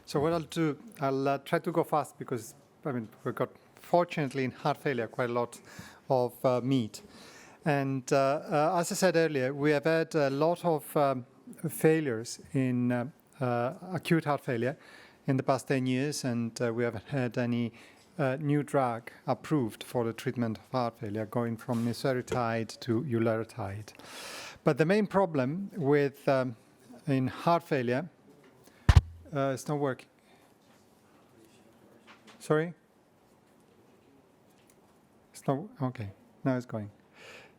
So what I'll do, I'll try to go fast because, we've got, fortunately, in heart failure, quite a lot of meat. And as I said earlier, we have had a lot of failures in acute heart failure in the past 10 years, and we haven't had any new drug approved for the treatment of heart failure, going from nesiritide to ularitide. But the main problem with in heart failure, it's not working. Sorry? It's not, okay, now it's going.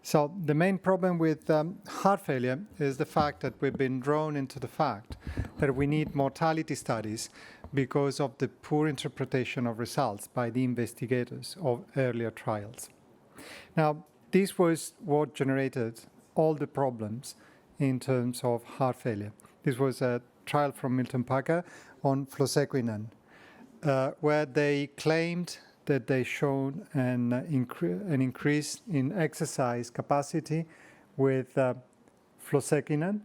So the main problem with heart failure is the fact that we've been drawn into the fact that we need mortality studies because of the poor interpretation of results by the investigators of earlier trials. Now, this was what generated all the problems in terms of heart failure. This was a trial from Milton Packer on flosequinan, where they claimed that they showed an increase in exercise capacity with flosequinan,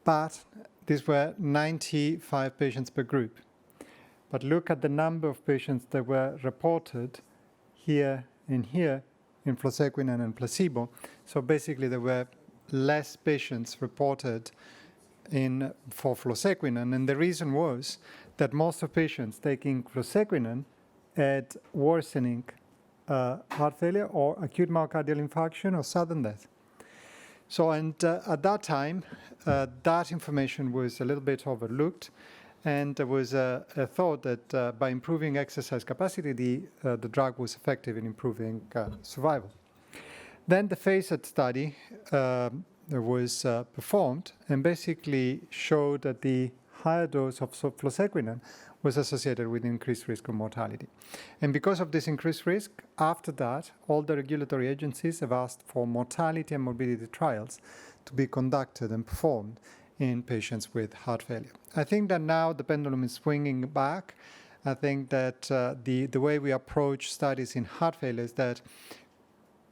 but these were 95 patients per group. But look at the number of patients that were reported here in flosequinan and placebo. So basically there were less patients reported for flosequinan, and the reason was that most of patients taking flosequinan had worsening heart failure or acute myocardial infarction or sudden death. So, and at that time, that information was a little bit overlooked, and there was a thought that by improving exercise capacity, the drug was effective in improving survival. Then the FACET study was performed and basically showed that the higher dose of flosequinan was associated with increased risk of mortality. And because of this increased risk, after that, all the regulatory agencies have asked for mortality and morbidity trials to be conducted and performed in patients with heart failure. I think that now the pendulum is swinging back. I think that the way we approach studies in heart failure is that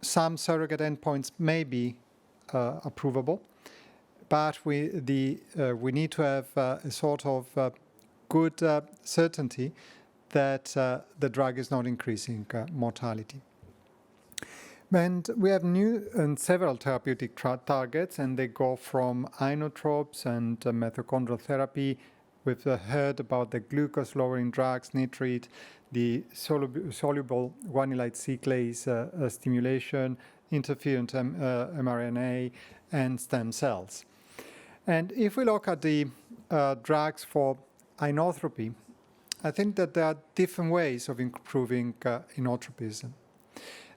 some surrogate endpoints may be approvable, but we need to have a sort of good certainty that the drug is not increasing mortality. And we have new and several therapeutic targets, and they go from inotropes and mitochondrial therapy. We've heard about the glucose-lowering drugs, nitrite, the soluble guanylate cyclase stimulation, interferent mRNA, and stem cells. And if we look at the drugs for inotropy, I think that there are different ways of improving inotropism.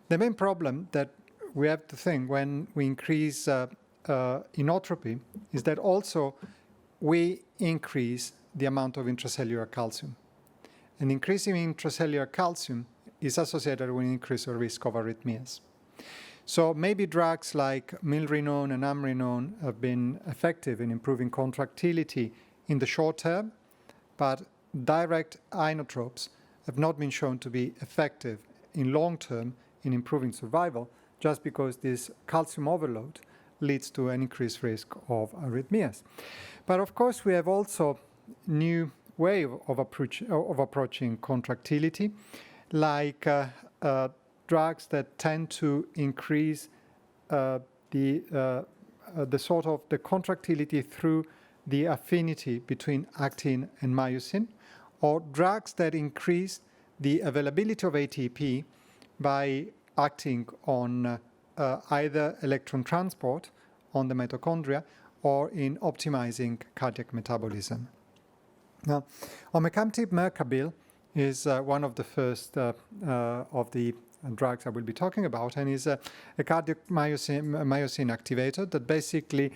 The main problem that we have to think when we increase inotropy is that also we increase the amount of intracellular calcium. And increasing intracellular calcium is associated with increased risk of arrhythmias. So maybe drugs like milrinone and amrinone have been effective in improving contractility in the short term, but direct inotropes have not been shown to be effective in long term in improving survival, just because this calcium overload leads to an increased risk of arrhythmias. But of course, we have also new way of approaching contractility, like drugs that tend to increase the sort of the contractility through the affinity between actin and myosin, or drugs that increase the availability of ATP by acting on either electron transport on the mitochondria or in optimizing cardiac metabolism. Now, omecamtiv mecarbil is one of the first of the drugs I will be talking about, and is a cardiac myosin activator that basically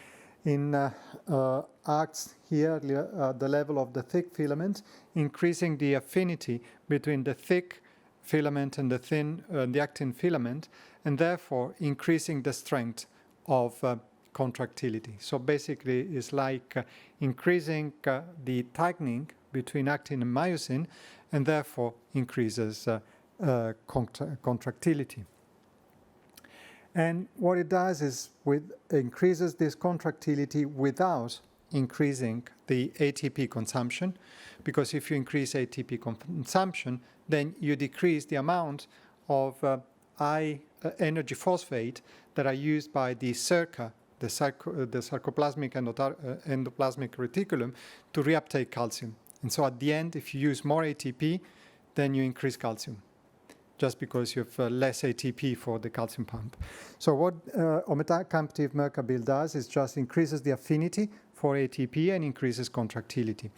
acts here at the level of the thick filament, increasing the affinity between the thick filament and the thin, the actin filament, and therefore increasing the strength of contractility. So basically, it's like increasing the tightening between actin and myosin, and therefore increases contractility. And what it does is increases this contractility without increasing the ATP consumption, because if you increase ATP consumption, then you decrease the amount of high energy phosphate that are used by the SERCA, the sarcoplasmic endoplasmic reticulum, to reuptake calcium. And so at the end, if you use more ATP, then you increase calcium, just because you have less ATP for the calcium pump. So what omecamtiv mecarbil does is just increases the affinity for ATP and increases contractility.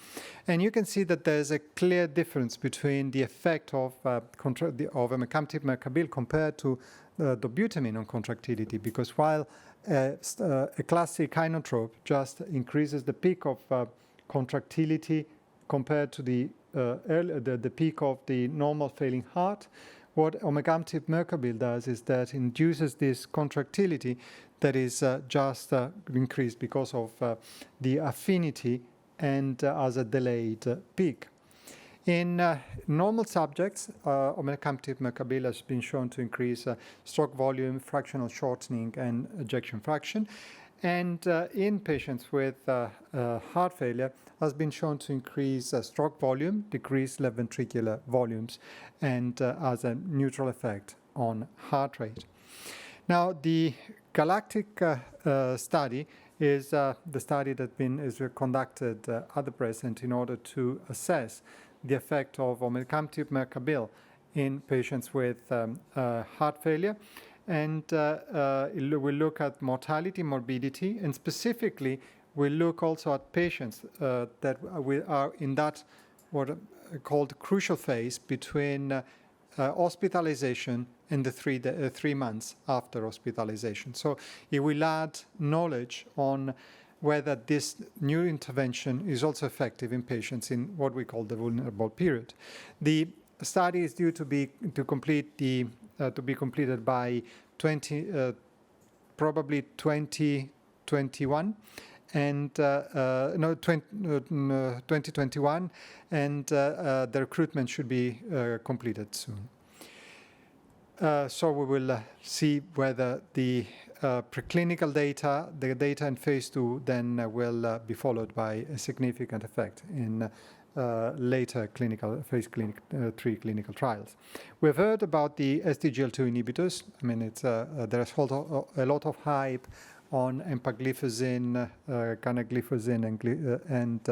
And you can see that there's a clear difference between the effect of omecamtiv mecarbil compared to dobutamine on contractility, because while a classic inotrope just increases the peak of contractility compared to the peak of the normal failing heart, what omecamtiv mecarbil does is that it induces this contractility that is just increased because of the affinity and as a delayed peak. In normal subjects, omecamtiv mecarbil has been shown to increase stroke volume, fractional shortening, and ejection fraction. And in patients with heart failure, has been shown to increase stroke volume, decrease left ventricular volumes, and has a neutral effect on heart rate. Now, the galactic study is the study that is conducted at the present in order to assess the effect of omecamtiv mecarbil in patients with heart failure. And we'll look at mortality, morbidity, and specifically we'll look also at patients that are in that what are called crucial phase between hospitalization and the 3 months after hospitalization. So it will add knowledge on whether this new intervention is also effective in patients in what we call the vulnerable period. The study is due to be completed by probably 2021 and 2021, and the recruitment should be completed soon. So we will see whether the preclinical data, the data in phase 2, then will be followed by a significant effect in later phase 3 clinical trials. We've heard about the SGLT2 inhibitors. I mean, there's a lot of hype on empagliflozin, canagliflozin, and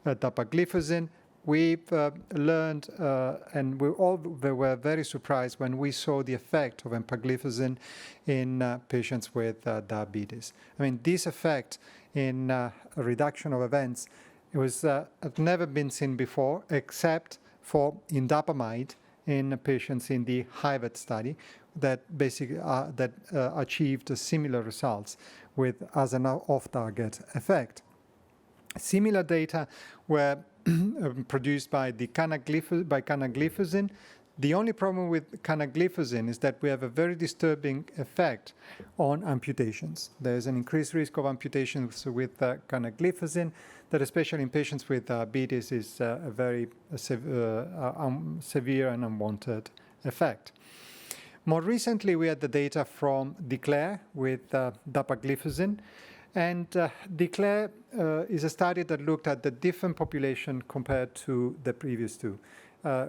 dapagliflozin. We've learned, and we were very surprised when we saw the effect of empagliflozin in patients with diabetes. I mean, this effect in reduction of events had never been seen before, except for indapamide in patients in the HIVET study that basically achieved similar results as an off-target effect. Similar data were produced by canagliflozin. The only problem with canagliflozin is that we have a very disturbing effect on amputations. There's an increased risk of amputations with canagliflozin that, especially in patients with diabetes, is a very severe and unwanted effect. More recently, we had the data from DECLARE with dapagliflozin. And DECLARE is a study that looked at the different population compared to the previous two.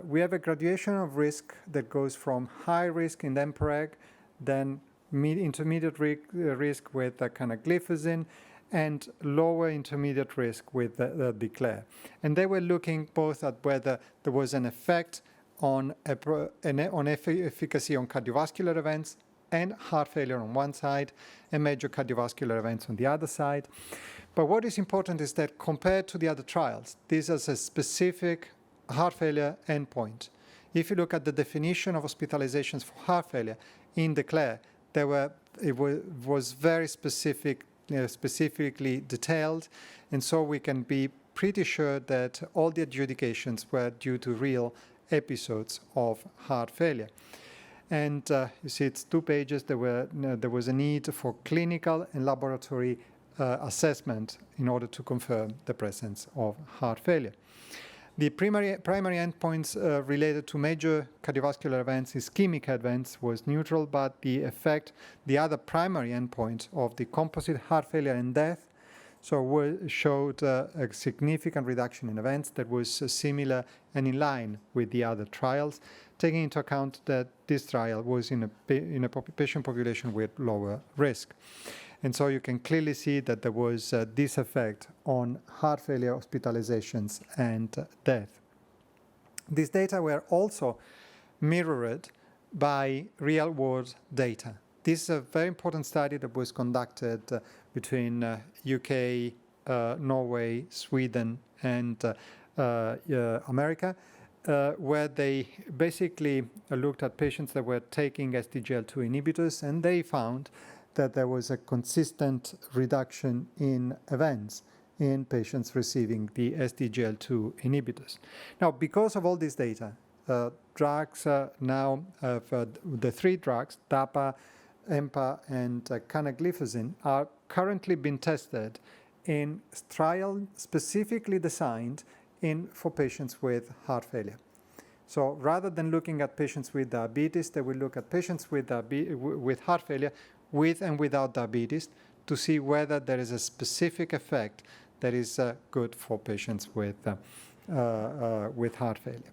We have a graduation of risk that goes from high risk in EMPA-REG, then intermediate risk with canagliflozin, and lower intermediate risk with DECLARE. And they were looking both at whether there was an effect on efficacy on cardiovascular events and heart failure on one side, and major cardiovascular events on the other side. But what is important is that compared to the other trials, this is a specific heart failure endpoint. If you look at the definition of hospitalizations for heart failure in DECLARE, it was very specifically detailed, and so we can be pretty sure that all the adjudications were due to real episodes of heart failure. And you see, it's 2 pages. There was a need for clinical and laboratory assessment in order to confirm the presence of heart failure. The primary endpoints related to major cardiovascular events, ischemic events, was neutral, but the other primary endpoint of the composite heart failure and death, So showed a significant reduction in events that was similar and in line with the other trials, taking into account that this trial was in a patient population with lower risk. And so you can clearly see that there was this effect on heart failure hospitalizations and death. These data were also mirrored by real-world data. This is a very important study that was conducted between UK, Norway, Sweden, and America, where they basically looked at patients that were taking SGLT2 inhibitors, and they found that there was a consistent reduction in events in patients receiving the SGLT2 inhibitors. Now, because of all this data, drugs now have the three drugs, DAPA, EMPA, and canagliflozin, are currently being tested in trials specifically designed for patients with heart failure. So rather than looking at patients with diabetes, they will look at patients with heart failure with and without diabetes to see whether there is a specific effect that is good for patients with heart failure.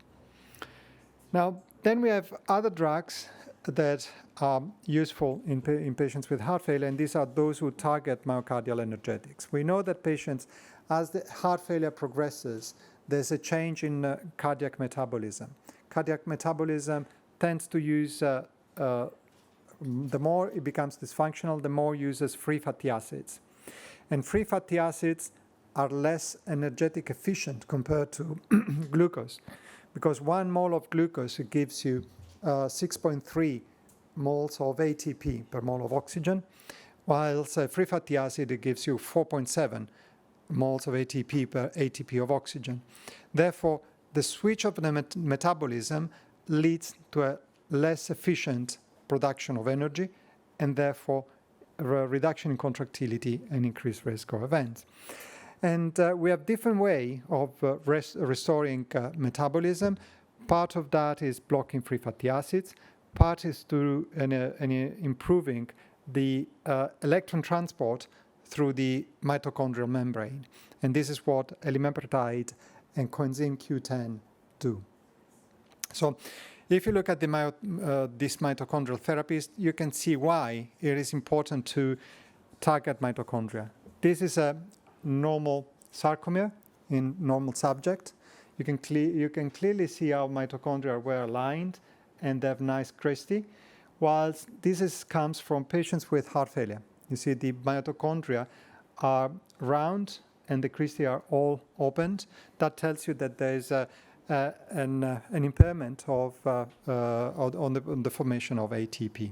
Now, then we have other drugs that are useful in patients with heart failure, and these are those who target myocardial energetics. We know that patients, as the heart failure progresses, there's a change in cardiac metabolism. Cardiac metabolism tends to use, the more it becomes dysfunctional, the more uses free fatty acids. And free fatty acids are less energetic efficient compared to glucose, because 1 mole of glucose gives you 6.3 moles of ATP per mole of oxygen, whilst free fatty acid gives you 4.7 moles of ATP per ATP of oxygen. Therefore, the switch of the metabolism leads to a less efficient production of energy, and therefore a reduction in contractility and increased risk of events. And we have different ways of restoring metabolism. Part of that is blocking free fatty acids. Part is through improving the electron transport through the mitochondrial membrane. And this is what elimipretide and coenzyme Q10 do. So if you look at these mitochondrial therapies, you can see why it is important to target mitochondria. This is a normal sarcomere in normal subject. You can clearly see how mitochondria were aligned and they have nice cristae, whilst this comes from patients with heart failure. You see the mitochondria are round and the cristae are all opened. That tells you that there is an impairment of on the formation of ATP.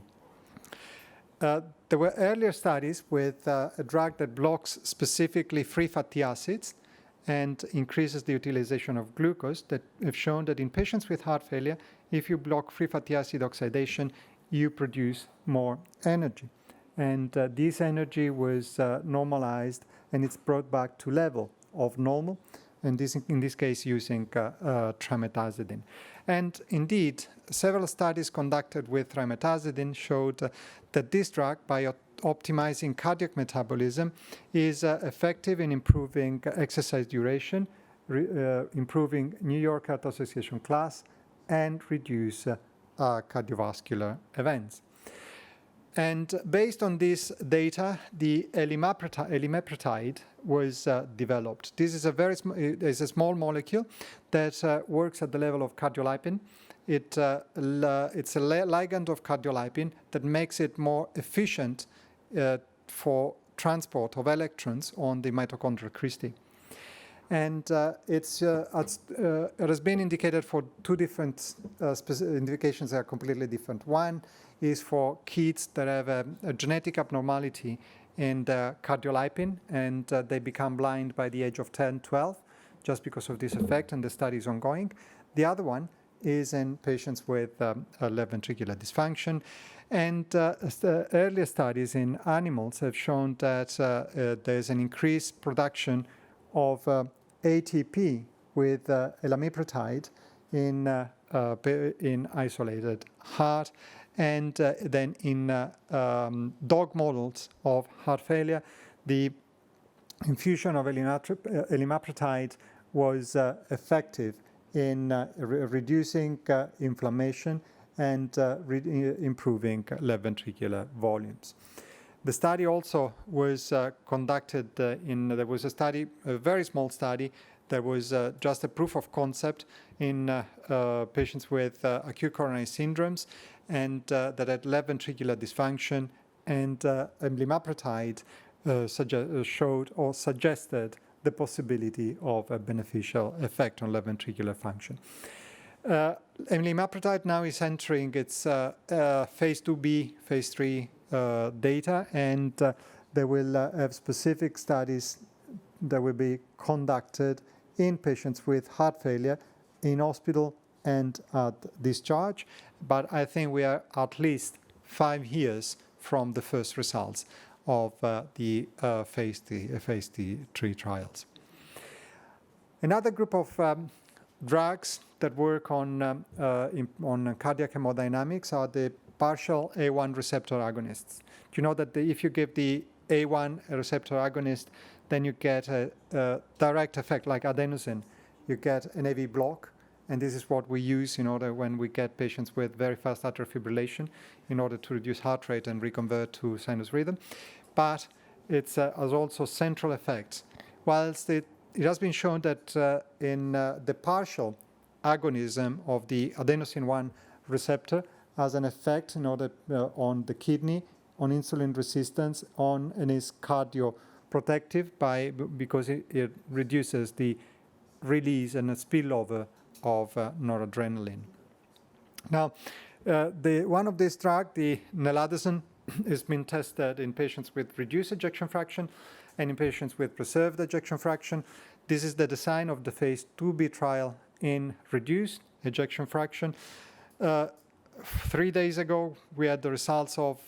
There were earlier studies with a drug that blocks specifically free fatty acids and increases the utilization of glucose that have shown that in patients with heart failure, if you block free fatty acid oxidation, you produce more energy. And this energy was normalized, and it's brought back to level of normal, and this, in this case using trimetazidine. And indeed, several studies conducted with trimetazidine showed that this drug, by optimizing cardiac metabolism, is effective in improving exercise duration, improving New York Heart Association class, and reduce cardiovascular events. And based on this data, the elimipretide was developed. This is a small molecule that works at the level of cardiolipin. It's a ligand of cardiolipin that makes it more efficient for transport of electrons on the mitochondrial cristae. And it has been indicated for two different indications that are completely different. One is for kids that have a genetic abnormality in the cardiolipin, and they become blind by the age of 10, 12, just because of this effect, and the study is ongoing. The other one is in patients with left ventricular dysfunction. And earlier studies in animals have shown that there's an increased production of ATP with elimipretide in isolated heart, and then in dog models of heart failure, the infusion of elimapritide was effective in reducing inflammation and improving left ventricular volumes. The study also was conducted there was a study, a very small study, that was just a proof of concept in patients with acute coronary syndromes and that had left ventricular dysfunction, and elimapritide showed or suggested the possibility of a beneficial effect on left ventricular function. Elimapritide now is entering its phase 2b, phase 3 data, and they will have specific studies that will be conducted in patients with heart failure in hospital and at discharge. But I think we are at least 5 years from the first results of the phase 3 trials. Another group of drugs that work on cardiac hemodynamics are the partial A1 receptor agonists. Do you know that if you give the A1 receptor agonist, then you get a direct effect like adenosine. You get an AV block, and this is what we use in order when we get patients with very fast atrial fibrillation in order to reduce heart rate and reconvert to sinus rhythm. But it has also central effects. Whilst it has been shown that in the partial agonism of the adenosine 1 receptor has an effect in order on the kidney, on insulin resistance, and is cardioprotective because it reduces the release and the spillover of noradrenaline. Now, one of these drugs, the naltrexone, has been tested in patients with reduced ejection fraction and in patients with preserved ejection fraction. This is the design of the phase 2b trial in reduced ejection fraction. 3 days ago, we had the results of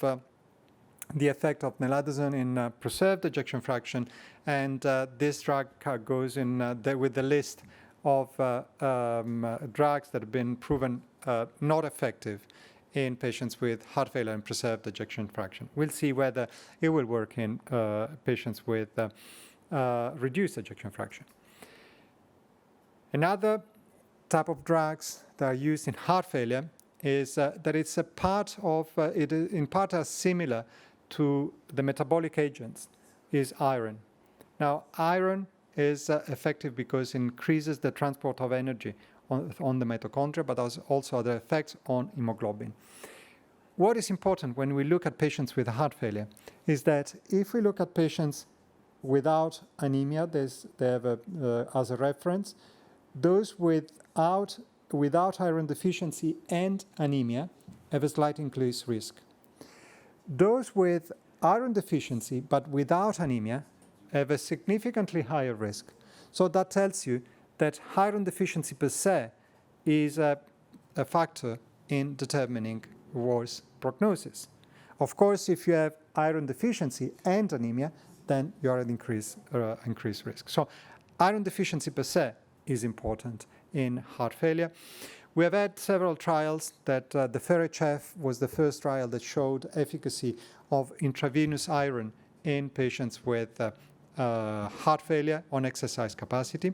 the effect of naltrexone in preserved ejection fraction, and this drug goes in with the list of drugs that have been proven not effective in patients with heart failure and preserved ejection fraction. We'll see whether it will work in patients with reduced ejection fraction. Another type of drugs that are used in heart failure is that it's a part of, in part are similar to the metabolic agents, is iron. Now, iron is effective because it increases the transport of energy on the mitochondria, but has also other effects on hemoglobin. What is important when we look at patients with heart failure is that if we look at patients without anemia, they have as a reference, those without iron deficiency and anemia have a slight increased risk. Those with iron deficiency but without anemia have a significantly higher risk. So that tells you that iron deficiency per se is a factor in determining worse prognosis. Of course, if you have iron deficiency and anemia, then you are at increased risk. So iron deficiency per se is important in heart failure. We have had several trials that the FERRECH-F was the first trial that showed efficacy of intravenous iron in patients with heart failure on exercise capacity.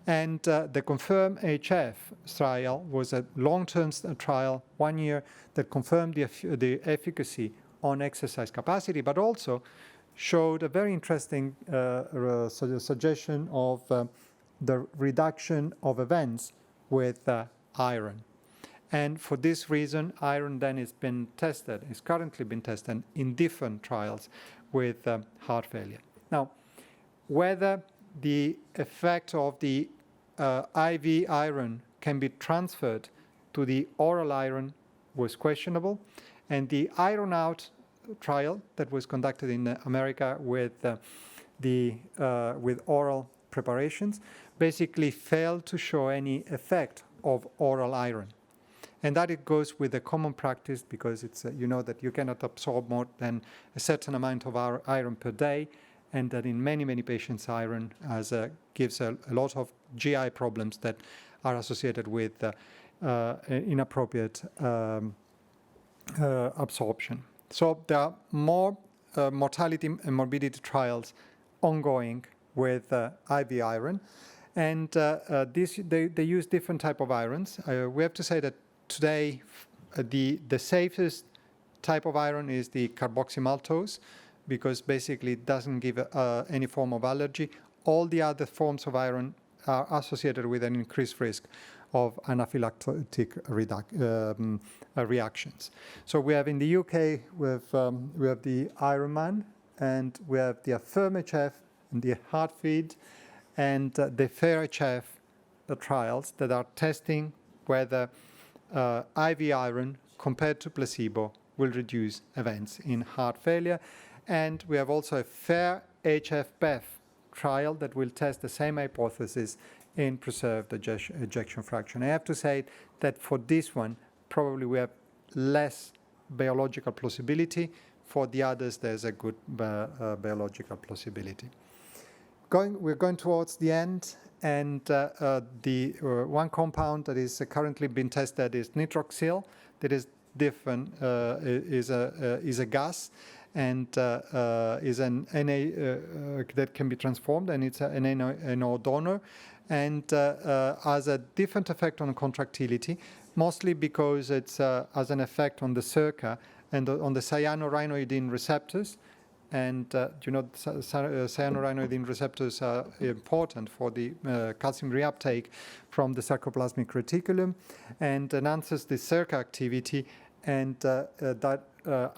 And the CONFIRM-HF trial was a long-term trial, 1 year, that confirmed the efficacy on exercise capacity, but also showed a very interesting suggestion of the reduction of events with iron. And for this reason, iron then is currently been tested in different trials with heart failure. Now, whether the effect of the IV iron can be transferred to the oral iron was questionable, and the iron out trial that was conducted in America with oral preparations basically failed to show any effect of oral iron. And that it goes with the common practice because it's you know that you cannot absorb more than a certain amount of iron per day, and that in many patients iron gives a lot of GI problems that are associated with inappropriate absorption. So there are more mortality and morbidity trials ongoing with IV iron. And they use different type of irons. We have to say that today the safest type of iron is the carboxymaltose, because basically it doesn't give any form of allergy. All the other forms of iron are associated with an increased risk of anaphylactic reactions. So we have in the UK, we have the Ironman, and we have the Affirm-HF and the HeartFeed and the FAIR-HF trials that are testing whether IV iron compared to placebo will reduce events in heart failure. And we have also a FAIR-HF-BEF trial that will test the same hypothesis in preserved ejection fraction. I have to say that for this one, probably we have less biological plausibility. For the others, there's a good biological plausibility. We're going towards the end, and the one compound that is currently being tested is Nitroxyl. That is different, is a gas, and is an Na that can be transformed, and it's an NO donor, and has a different effect on contractility, mostly because it's has an effect on the SERCA and on the cyanorhinoidine receptors. And cyanorhinoidine receptors are important for the calcium reuptake from the sarcoplasmic reticulum, and enhances the SERCA activity, and that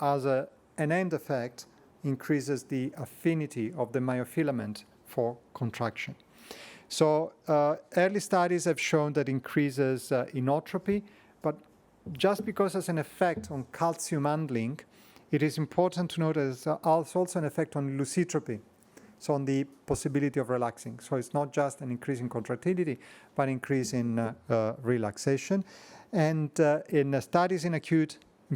as an end effect increases the affinity of the myofilament for contraction. So early studies have shown that increases inotropy, but just because it has an effect on calcium handling, it is important to note that it has also an effect on lusitropy, so on the possibility of relaxing. So it's not just an increase in contractility, but increase in relaxation. And in studies in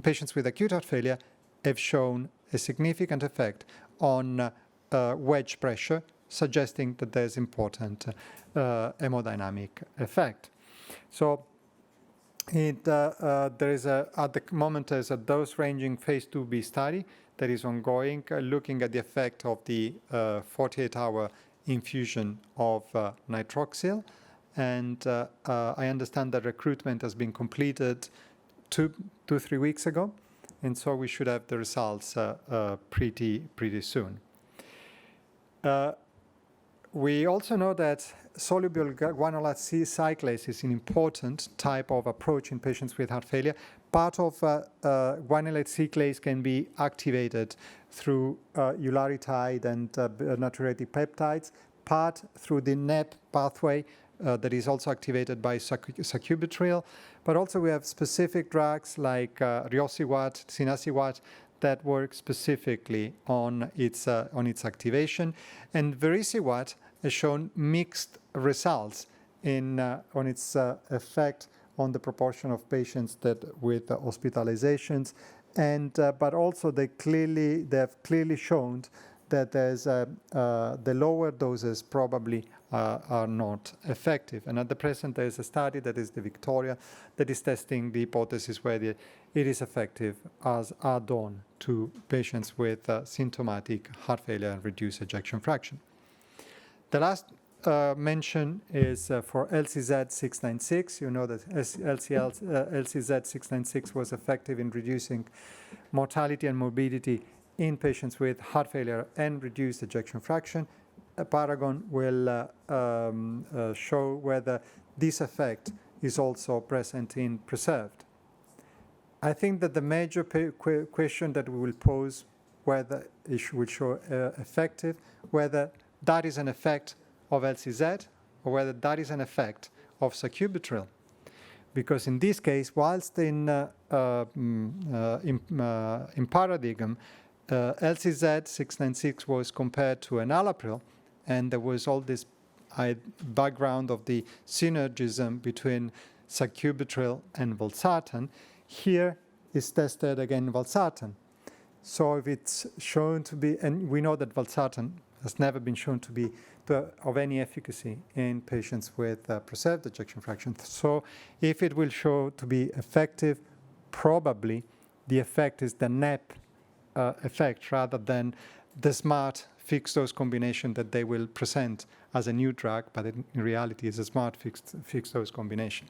patients with acute heart failure have shown a significant effect on wedge pressure, suggesting that there's important hemodynamic effect. So there is at the moment there's a dose-ranging phase 2b study that is ongoing, looking at the effect of the 48-hour infusion of Nitroxyl. And I understand that recruitment has been completed 2-3 weeks ago, and so we should have the results pretty soon. We also know that soluble guanylate cyclase is an important type of approach in patients with heart failure. Part of guanylate cyclase can be activated through ularitide and natriuretic peptides, part through the NEP pathway that is also activated by sacubitril, but also we have specific drugs like riociguat, sinaciguat, that work specifically on its activation, and vericiguat has shown mixed results on its effect on the proportion of patients with hospitalizations, and but also they have clearly shown that there's the lower doses probably are not effective. And at the present, there is a study that is the Victoria that is testing the hypothesis whether it is effective as add-on to patients with symptomatic heart failure and reduced ejection fraction. The last mention is for LCZ696. You know that LCZ696 was effective in reducing mortality and morbidity in patients with heart failure and reduced ejection fraction. Paragon will show whether this effect is also present in preserved. I think that the major question that we will pose, whether it will show effective, whether that is an effect of LCZ or whether that is an effect of sacubitril. Because in this case, whilst in paradigm, LCZ696 was compared to enalapril, and there was all this background of the synergism between sacubitril and valsartan. Here is tested again valsartan. So if it's shown to be, and we know that valsartan has never been shown to be of any efficacy in patients with preserved ejection fraction. So if it will show to be effective, probably the effect is the NEP effect rather than the smart fixed dose combination that they will present as a new drug, but in reality is a smart fixed dose combination.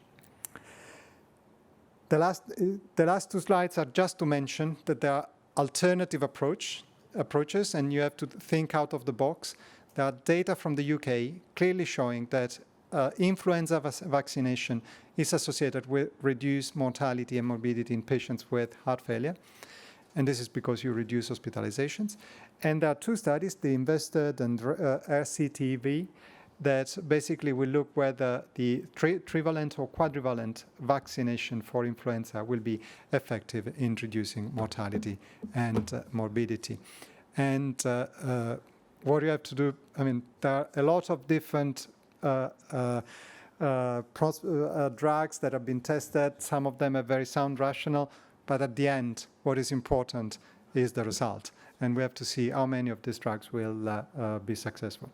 The last 2 slides are just to mention that there are alternative approaches, and you have to think out of the box. There are data from the UK clearly showing that influenza vaccination is associated with reduced mortality and morbidity in patients with heart failure. And this is because you reduce hospitalizations. And there are 2 studies, the INVESTED and RCTV, that basically will look whether the trivalent or quadrivalent vaccination for influenza will be effective in reducing mortality and morbidity. And what you have to do, I mean, there are a lot of different drugs that have been tested. Some of them are very sound rational, but at the end, what is important is the result. And we have to see how many of these drugs will be successful.